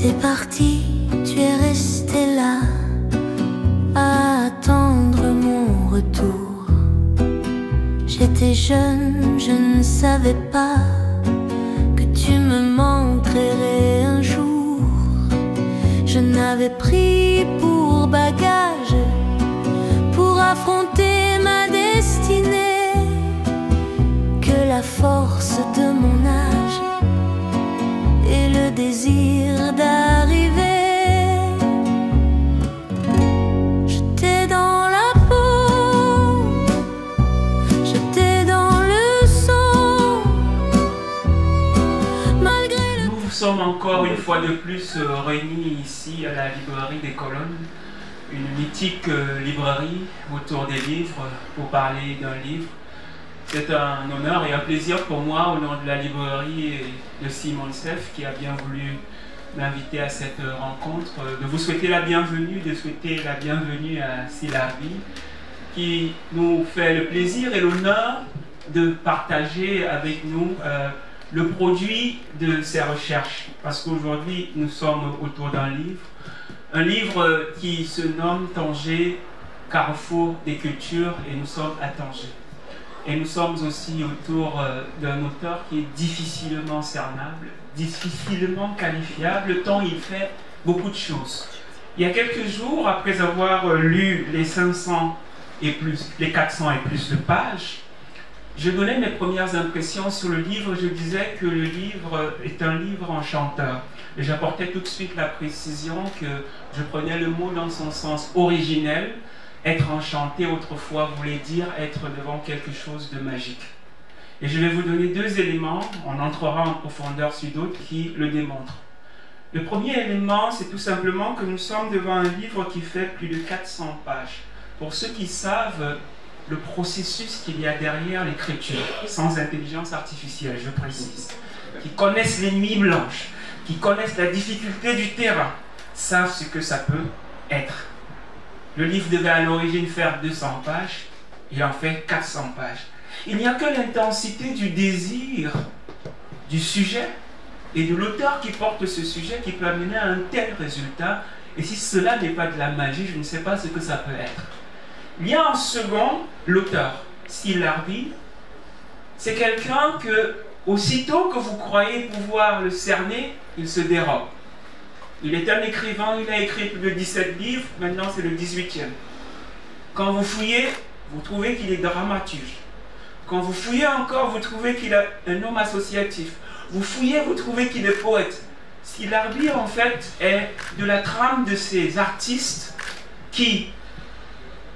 T'es parti, tu es resté là à attendre mon retour. J'étais jeune, je ne savais pas que tu me manquerais un jour. Je n'avais pris pour bagage pour affronter ma destinée que la force de mon âge et le désir d'arriver. J'étais dans la peau, j'étais dans le sang, malgré le... Nous sommes encore une fois de plus réunis ici à la librairie des Colonnes, une mythique librairie autour des livres pour parler d'un livre. C'est un honneur et un plaisir pour moi, au nom de la librairie et de Simon Seff, qui a bien voulu m'inviter à cette rencontre, de vous souhaiter la bienvenue, de souhaiter la bienvenue à Silarbi, qui nous fait le plaisir et l'honneur de partager avec nous le produit de ses recherches. Parce qu'aujourd'hui, nous sommes autour d'un livre qui se nomme Tanger, Carrefour des cultures, et nous sommes à Tanger. Et nous sommes aussi autour d'un auteur qui est difficilement cernable, difficilement qualifiable, tant il fait beaucoup de choses. Il y a quelques jours, après avoir lu les 500 et plus, les 400 et plus de pages, je donnais mes premières impressions sur le livre. Je disais que le livre est un livre enchanteur. Et j'apportais tout de suite la précision que je prenais le mot dans son sens originel. Être enchanté autrefois voulait dire être devant quelque chose de magique. Et je vais vous donner deux éléments, on entrera en profondeur sur d'autres, qui le démontrent. Le premier élément, c'est tout simplement que nous sommes devant un livre qui fait plus de 400 pages. Pour ceux qui savent le processus qu'il y a derrière l'écriture, sans intelligence artificielle, je précise, qui connaissent les nuits blanches, qui connaissent la difficulté du terrain, savent ce que ça peut être. Le livre devait à l'origine faire 200 pages, il en fait 400 pages. Il n'y a que l'intensité du désir, du sujet et de l'auteur qui porte ce sujet qui peut amener à un tel résultat. Et si cela n'est pas de la magie, je ne sais pas ce que ça peut être. Il y a en second l'auteur, Silarbi. C'est quelqu'un que, aussitôt que vous croyez pouvoir le cerner, il se dérobe. Il est un écrivain, il a écrit plus de 17 livres, maintenant c'est le 18e. Quand vous fouillez, vous trouvez qu'il est dramaturge. Quand vous fouillez encore, vous trouvez qu'il est un homme associatif. Vous fouillez, vous trouvez qu'il est poète. Silarbi, en fait, est de la trame de ces artistes qui,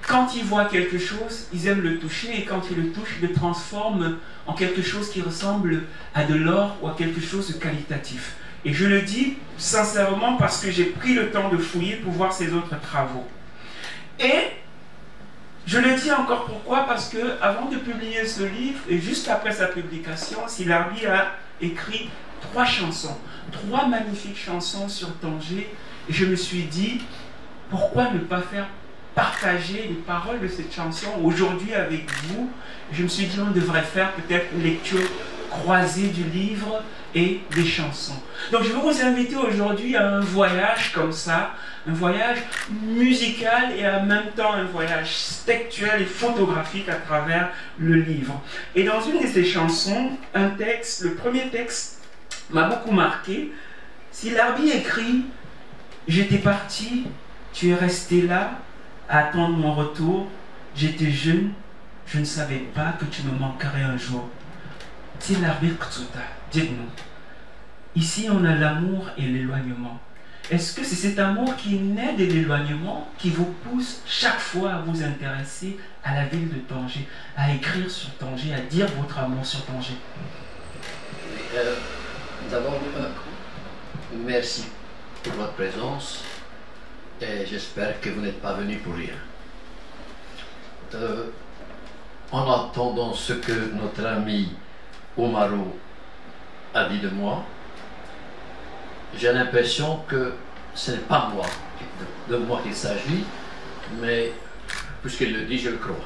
quand ils voient quelque chose, ils aiment le toucher, et quand ils le touchent, ils le transforment en quelque chose qui ressemble à de l'or ou à quelque chose de qualitatif. Et je le dis sincèrement parce que j'ai pris le temps de fouiller pour voir ses autres travaux. Et je le dis encore pourquoi, parce que avant de publier ce livre, et juste après sa publication, Silarbi a écrit 3 chansons, 3 magnifiques chansons sur Tanger. Et je me suis dit, pourquoi ne pas faire partager les paroles de cette chanson aujourd'hui avec vous? Je me suis dit, on devrait faire peut-être une lecture croisée du livre et des chansons. Donc je vais vous inviter aujourd'hui à un voyage comme ça, un voyage musical et en même temps un voyage textuel et photographique à travers le livre. Et dans une de ces chansons, un texte, le premier texte m'a beaucoup marqué. Silarbi écrit « J'étais parti, tu es resté là, à attendre mon retour. J'étais jeune, je ne savais pas que tu me manquerais un jour. » Silarbi Kutsuta, dites-nous, ici on a l'amour et l'éloignement. Est-ce que c'est cet amour qui naît de l'éloignement qui vous pousse chaque fois à vous intéresser à la ville de Tanger, à écrire sur Tanger, à dire votre amour sur Tanger? D'abord, merci pour votre présence et j'espère que vous n'êtes pas venu pour rien. En attendant ce que notre ami Omaro a dit de moi, j'ai l'impression que ce n'est pas moi, de moi qu'il s'agit, mais puisqu'il le dit, je le crois.